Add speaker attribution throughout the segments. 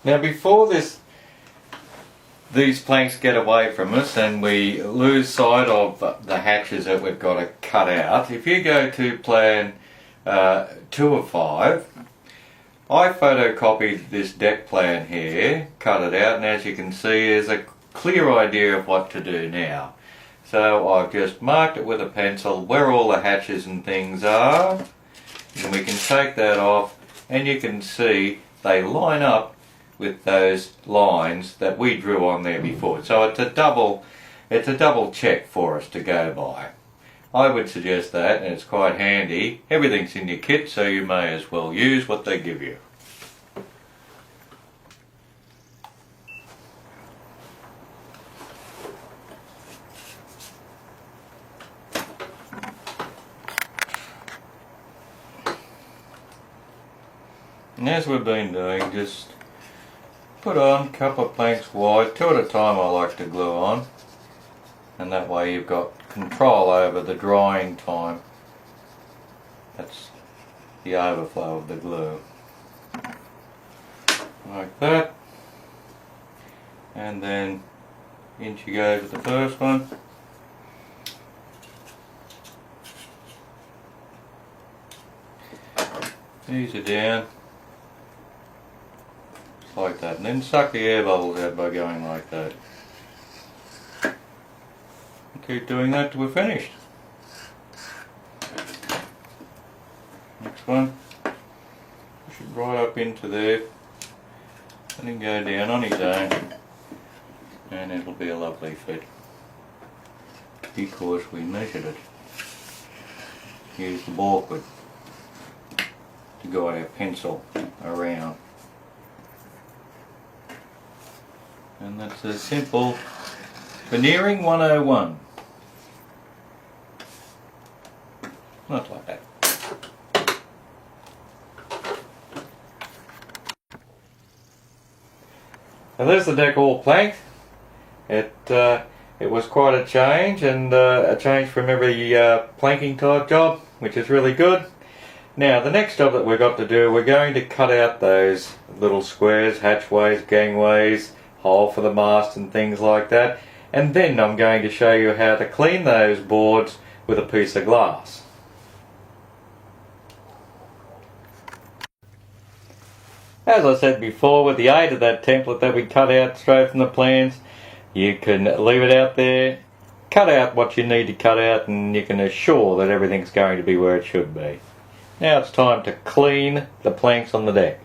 Speaker 1: Now before these planks get away from us and we lose sight of the hatches that we've got to cut out, if you go to plan 2 of 5, I photocopied this deck plan here, cut it out, and as you can see there's a clear idea of what to do now. So I've just marked it with a pencil where all the hatches and things are, and we can take that off and you can see they line up with those lines that we drew on there before. So it's a double check for us to go by. I would suggest that, and it's quite handy. Everything's in your kit, so you may as well use what they give you. And as we've been doing, just put on a couple of planks wide, 2 at a time I like to glue on, and that way you've got control over the drying time. That's the overflow of the glue. Like that. And then in you go with the first one. Ease it down. Like that, and then suck the air bubbles out by going like that. Keep doing that till we're finished. Next one, push it right up into there, let him go down on his own, and it'll be a lovely fit because we measured it. Use the balkwood to guide our pencil around. And that's a simple veneering 101. Not like that. So there's the deck all planked. It was quite a change, and a change from every planking type job, which is really good. Now the next job that we've got to do, we're going to cut out those little squares, hatchways, gangways, hole for the mast and things like that, and then I'm going to show you how to clean those boards with a piece of glass. As I said before, with the aid of that template that we cut out straight from the plans, you can leave it out there, cut out what you need to cut out, and you can assure that everything's going to be where it should be. Now it's time to clean the planks on the deck.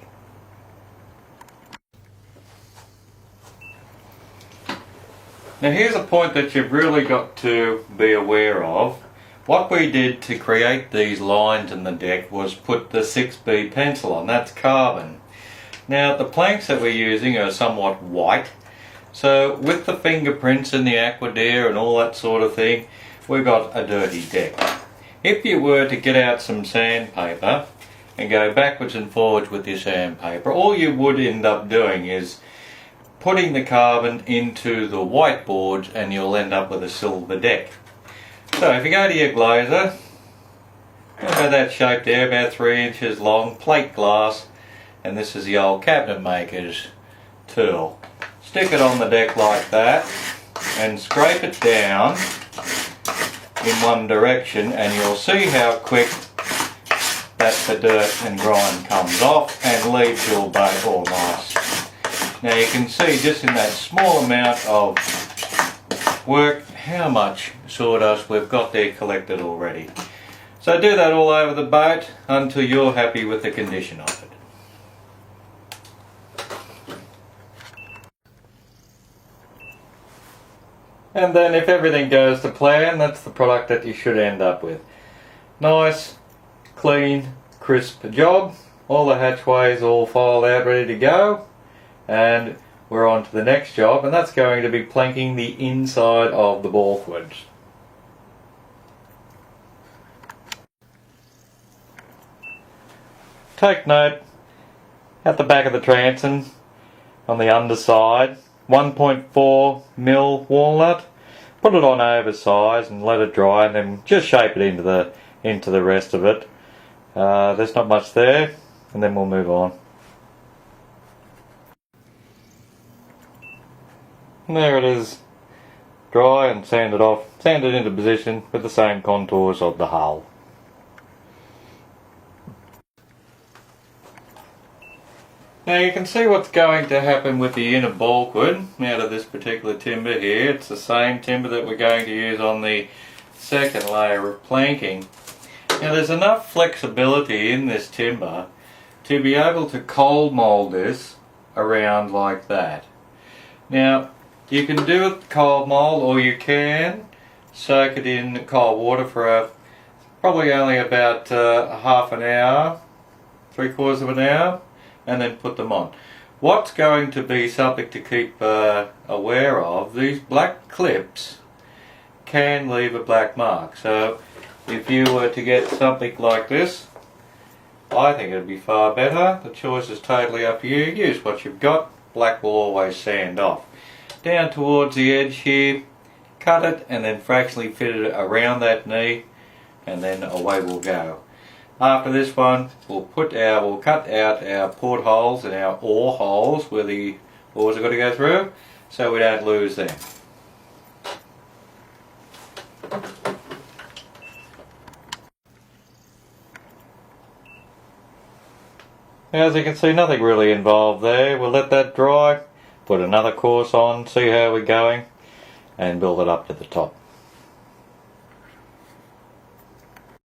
Speaker 1: Now here's a point that you've really got to be aware of. What we did to create these lines in the deck was put the 6B pencil on. That's carbon. Now the planks that we're using are somewhat white, so with the fingerprints and the Aquadare and all that sort of thing, we've got a dirty deck. If you were to get out some sandpaper and go backwards and forwards with your sandpaper, all you would end up doing is putting the carbon into the white boards and you'll end up with a silver deck. So if you go to your glazer, about that shape there, about 3 inches long, plate glass, and this is the old cabinet maker's tool. Stick it on the deck like that and scrape it down in one direction, and you'll see how quick that the dirt and grime comes off and leaves your boat all nice. Now you can see just in that small amount of work how much sawdust we've got there collected already. So do that all over the boat until you're happy with the condition of it. And then if everything goes to plan, that's the product that you should end up with. Nice, clean, crisp job. All the hatchways all filed out, ready to go. And we're on to the next job, and that's going to be planking the inside of the balkwood. Take note, at the back of the transom, on the underside, 1.4 mil walnut. Put it on oversize and let it dry, and then just shape it into the rest of it. There's not much there, and then we'll move on. And there it is, dry and sanded off, sanded into position with the same contours of the hull. Now you can see what's going to happen with the inner bulkwood out of this particular timber here. It's the same timber that we're going to use on the second layer of planking. Now there's enough flexibility in this timber to be able to cold mould this around like that. Now you can do it cold mould, or you can soak it in cold water for probably only about half an hour, 3/4 of an hour, and then put them on. What's going to be something to keep aware of, these black clips can leave a black mark. So if you were to get something like this, I think it would be far better. The choice is totally up to you. Use what you've got. Black will always sand off. Down towards the edge here, cut it and then fractionally fit it around that knee, and then away we'll go. After this one, we'll cut out our portholes and our oar holes where the oars are going to go through, so we don't lose them. As you can see, nothing really involved there. We'll let that dry, put another course on, see how we're going, and build it up to the top.